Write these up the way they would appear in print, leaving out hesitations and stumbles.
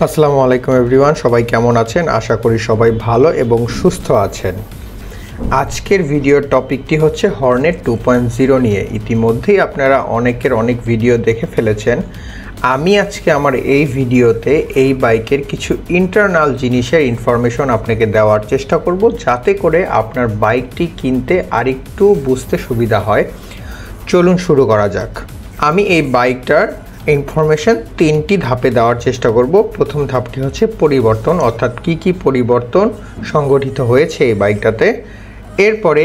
আসসালামু আলাইকুম এভরিওয়ান, সবাই কেমন আছেন? আশা করি সবাই ভালো এবং সুস্থ আছেন। আজকের ভিডিওর টপিকটি হচ্ছে হর্নেট 2.0 নিয়ে। ইতিমধ্যেই আপনারা অনেক ভিডিও দেখে ফেলেছেন। আমি আজকে আমার এই ভিডিওতে এই বাইকের কিছু ইন্টারনাল জিনিসের ইনফরমেশন আপনাকে দেওয়ার চেষ্টা করব, যাতে করে আপনার বাইকটি কিনতে আরেকটু বুঝতে সুবিধা হয়। চলুন শুরু করা যাক। আমি এই বাইকটার ইনফরমেশন তিনটি ধাপে দেওয়ার চেষ্টা করব। প্রথম ধাপটি হচ্ছে পরিবর্তন, অর্থাৎ কি পরিবর্তন সংগঠিত হয়েছে এই বাইকটাতে। এরপরে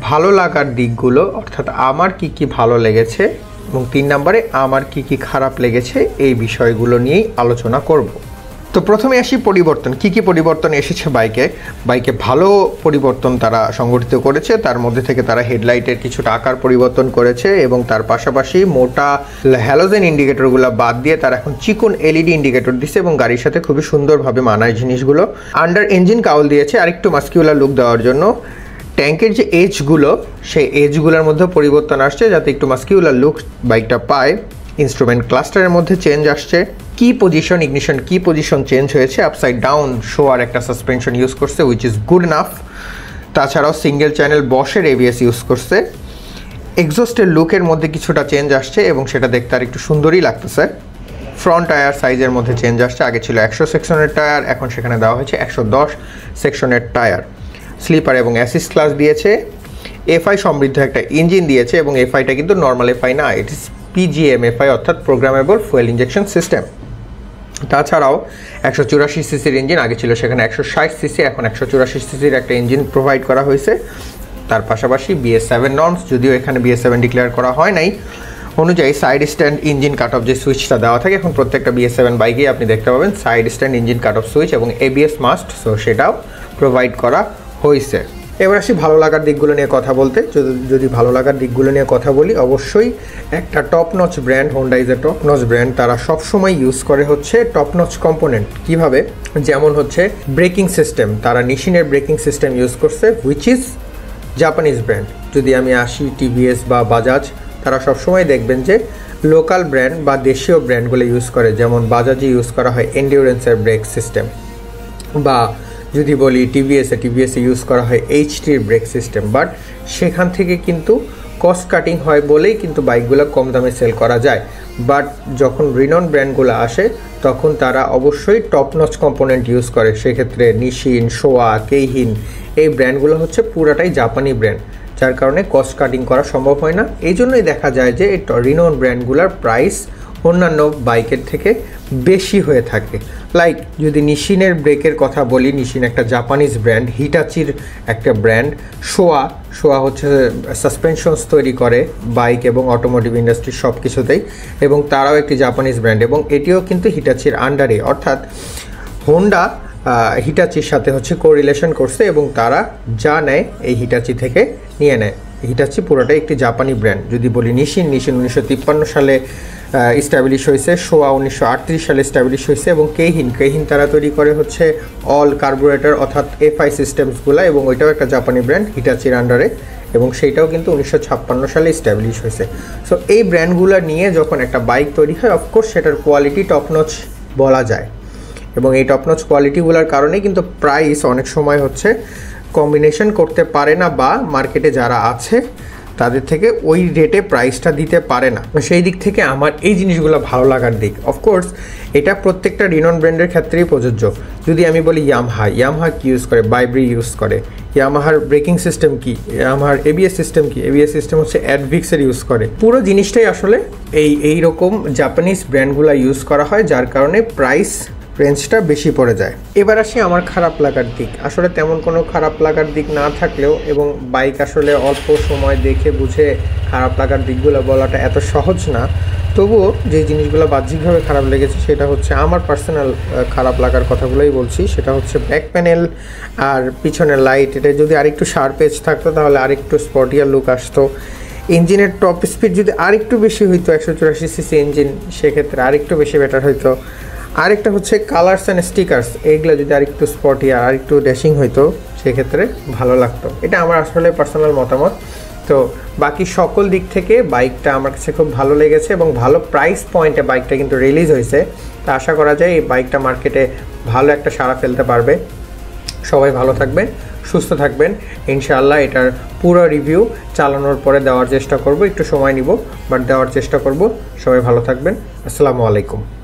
ভালো লাগার দিকগুলো, অর্থাৎ আমার কি ভালো লেগেছে, এবং 3 নম্বরে আমার কি খারাপ লেগেছে, এই বিষয়গুলো নিয়েই আলোচনা করব। তো প্রথমে আসি পরিবর্তন। কি পরিবর্তন এসেছে বাইকে ভালো পরিবর্তন তারা সংগঠিত করেছে। তার মধ্যে থেকে তারা হেডলাইটের কিছুটা আকার পরিবর্তন করেছে এবং তার পাশাপাশি মোটা হ্যালোজেন ইন্ডিকেটরগুলো বাদ দিয়ে তারা এখন চিকন এলইডি ইন্ডিকেটর দিচ্ছে এবং গাড়ির সাথে খুবই সুন্দরভাবে মানায় জিনিসগুলো। আন্ডার ইঞ্জিন কাউল দিয়েছে আরেকটু মাস্কিউলার লুক দেওয়ার জন্য। ট্যাঙ্কের যে এজগুলো, সেই এজগুলোর মধ্যে পরিবর্তন আসছে যাতে একটু মাস্কিউলার লুক বাইকটা পায়। ইনস্ট্রুমেন্ট ক্লাস্টারের মধ্যে চেঞ্জ আসছে। কি পজিশন চেঞ্জ হয়েছে, আপসাইড ডাউন শোয়ার একটা সাসপেনশন ইউজ করছে, উইচ ইজ গুড এনাফ। তাছাড়াও সিঙ্গেল চ্যানেল বশের এবিএস ইউজ করছে। এক্সস্টের লুকের মধ্যে কিছুটা চেঞ্জ আসছে এবং সেটা দেখতে আর একটু সুন্দরই লাগতেছে। ফ্রন্ট টায়ার সাইজের মধ্যে চেঞ্জ আসছে। আগে ছিল 100 সেকশনের টায়ার, এখন সেখানে দেওয়া হয়েছে 110 সেকশনের টায়ার। স্লিপার এবং অ্যাসিস্ট ক্লাস দিয়েছে। এফআই সমৃদ্ধ একটা ইঞ্জিন দিয়েছে এবং এফআইটা কিন্তু নর্মাল এফআই না, ইট ইস পিজিএমএফআই, অর্থাৎ প্রোগ্রামেবল ফুয়েল ইঞ্জেকশন সিস্টেম। তাছাড়াও 184 সিসির ইঞ্জিন, আগে ছিল সেখানে 160 সিসি, এখন 184 সিসির একটা ইঞ্জিন প্রোভাইড করা হয়েছে। তার পাশাপাশি BS7 নর্মস, যদিও এখানে BS7 ডিক্লেয়ার করা হয় নাই, অনুযায়ী side stand engine cut off যে সুইচটা দেওয়া থাকে, এখন প্রত্যেকটা BS7 বাইকেই আপনি দেখতে পাবেন side stand engine cut off switch এবং ABS মাস্ট, সো সেটাও প্রোভাইড করা হয়েছে। এবার আসি ভালো লাগার দিকগুলো নিয়ে কথা বলতে। যদি ভালো লাগার দিকগুলো নিয়ে কথা বলি, অবশ্যই একটা top notch brand, Honda is a top notch brand. তারা সবসময় ইউজ করে হচ্ছে টপ নচ কম্পোনেন্ট। কিভাবে? যেমন হচ্ছে ব্রেকিং সিস্টেম, তারা নিশিনের ব্রেকিং সিস্টেম ইউজ করছে, হুইচ ইজ জাপানিজ ব্র্যান্ড। যদি আমি আসি টিভিএস বা বাজাজ, তারা সবসময় দেখবেন যে লোকাল ব্র্যান্ড বা দেশীয় ব্র্যান্ডগুলো ইউজ করে। যেমন বাজাজে ইউজ করা হয় এন্ডিউরেন্সের ব্রেক সিস্টেম, বা যদি বলি টিভিএসে ইউজ করা হয় এইচটির ব্রেক সিস্টেম। বাট সেখান থেকে কিন্তু কস্ট কাটিং হয় বলেই কিন্তু বাইকগুলো কম দামে সেল করা যায়। বাট যখন রিনন ব্র্যান্ডগুলো আসে, তখন তারা অবশ্যই টপ নচ কম্পোনেন্ট ইউজ করে। সেক্ষেত্রে নিশিন, শোয়া, কেইহিন, এই ব্র্যান্ডগুলো হচ্ছে পুরাটাই জাপানি ব্র্যান্ড, যার কারণে কস্ট কাটিং করা সম্ভব হয় না। এই জন্যই দেখা যায় যে এই রিনন ব্র্যান্ডগুলোর প্রাইস অন্যান্য বাইকের থেকে বেশি হয়ে থাকে। লাইক যদি নিশিনের ব্রেকের কথা বলি, নিশিন একটা জাপানিজ ব্র্যান্ড, হিটাচির একটা ব্র্যান্ড, শোয়া হচ্ছে সাসপেনশনস তৈরি করে বাইক এবং অটোমোটিভ ইন্ডাস্ট্রি সব কিছুতেই, এবং তারাও একটি জাপানিজ ব্র্যান্ড এবং এটিও কিন্তু হিটাচির আন্ডারে। অর্থাৎ হোন্ডা হিটাচির সাথে হচ্ছে কোরিলেশন করছে এবং তারা যা নেয় এই হিটাচি থেকে নিয়ে নেয়। হিটাচি পুরোটাই একটি জাপানি ব্র্যান্ড। যদি বলি নিশিন 1953 সালে ইস্টাবলিশ হয়েছে, শোয়া 1938 সালে ইস্টাবলিশ হয়েছে, এবং কেইহিন তারা তৈরি করে হচ্ছে অল কার্বোরেটর অর্থাৎ এফআই সিস্টেমসগুলো, এবং ওইটাও একটা জাপানি ব্র্যান্ড হিটাচির আন্ডারে, এবং সেইটাও কিন্তু 1956 সালে ইস্টাবলিশ হয়েছে। সো এই ব্র্যান্ডগুলো নিয়ে যখন একটা বাইক তৈরি হয়, অফকোর্স সেটার কোয়ালিটি টপনচ বলা যায়, এবং এই টপনচ কোয়ালিটিগুলোর কারণেই কিন্তু প্রাইস অনেক সময় হচ্ছে কম্বিনেশন করতে পারে না, বা মার্কেটে যারা আছে তাদের থেকে ওই রেটে প্রাইসটা দিতে পারে না। সেই দিক থেকে আমার এই জিনিসগুলো ভালো লাগার দিক। অফকোর্স এটা প্রত্যেকটা রিনন ব্র্যান্ডের ক্ষেত্রেই প্রযোজ্য। যদি আমি বলি ইয়ামাহা কি ইউজ করে, বাইব্রি ইউজ করে। ইয়ামাহার ব্রেকিং সিস্টেম কি, ইয়ামাহার এবিএস সিস্টেম কি, এবিএস সিস্টেম হচ্ছে অ্যাডভিক্সের ইউজ করে। পুরো জিনিসটাই আসলে এই রকম জাপানিজ ব্র্যান্ডগুলো ইউজ করা হয়, যার কারণে প্রাইস রেঞ্জটা বেশি পড়ে যায়। এবার আসি আমার খারাপ লাগার দিক। আসলে তেমন কোনো খারাপ লাগার দিক না থাকলেও, এবং বাইক আসলে অল্প সময় দেখে বুঝে খারাপ লাগার দিকগুলো বলাটা এত সহজ না, তবুও যে জিনিসগুলো বাহ্যিকভাবে খারাপ লেগেছে সেটা হচ্ছে আমার পার্সোনাল খারাপ লাগার কথাগুলোই বলছি। সেটা হচ্ছে ব্যাক প্যানেল আর পিছনের লাইট। এটা যদি আরেকটু শার্প এজ থাকতো তাহলে আরেকটু স্পটিয়ার লুক আসতো। ইঞ্জিনের টপ স্পিড যদি আরেকটু বেশি হইতো, 184 সিসি ইঞ্জিন, সেক্ষেত্রে আরেকটু বেশি বেটার হইতো। আরেকটা হচ্ছে কালার্স অ্যান্ড স্টিকার্স, এইগুলো যদি আরেকটু স্পটি আর আরেকটু ড্যাশিং হইতো সেক্ষেত্রে ভালো লাগতো। এটা আমার আসলে পার্সোনাল মতামত। তো বাকি সকল দিক থেকে বাইকটা আমার কাছে খুব ভালো লেগেছে এবং ভালো প্রাইস পয়েন্টে বাইকটা কিন্তু রিলিজ হয়েছে। তা আশা করা যায় এই বাইকটা মার্কেটে ভালো একটা সাড়া ফেলতে পারবে। সবাই ভালো থাকবেন, সুস্থ থাকবেন। ইনশাআল্লাহ এটার পুরো রিভিউ চালানোর পরে দেওয়ার চেষ্টা করব, একটু সময় নিব বাট দেওয়ার চেষ্টা করব। সবাই ভালো থাকবেন। আসসালামু আলাইকুম।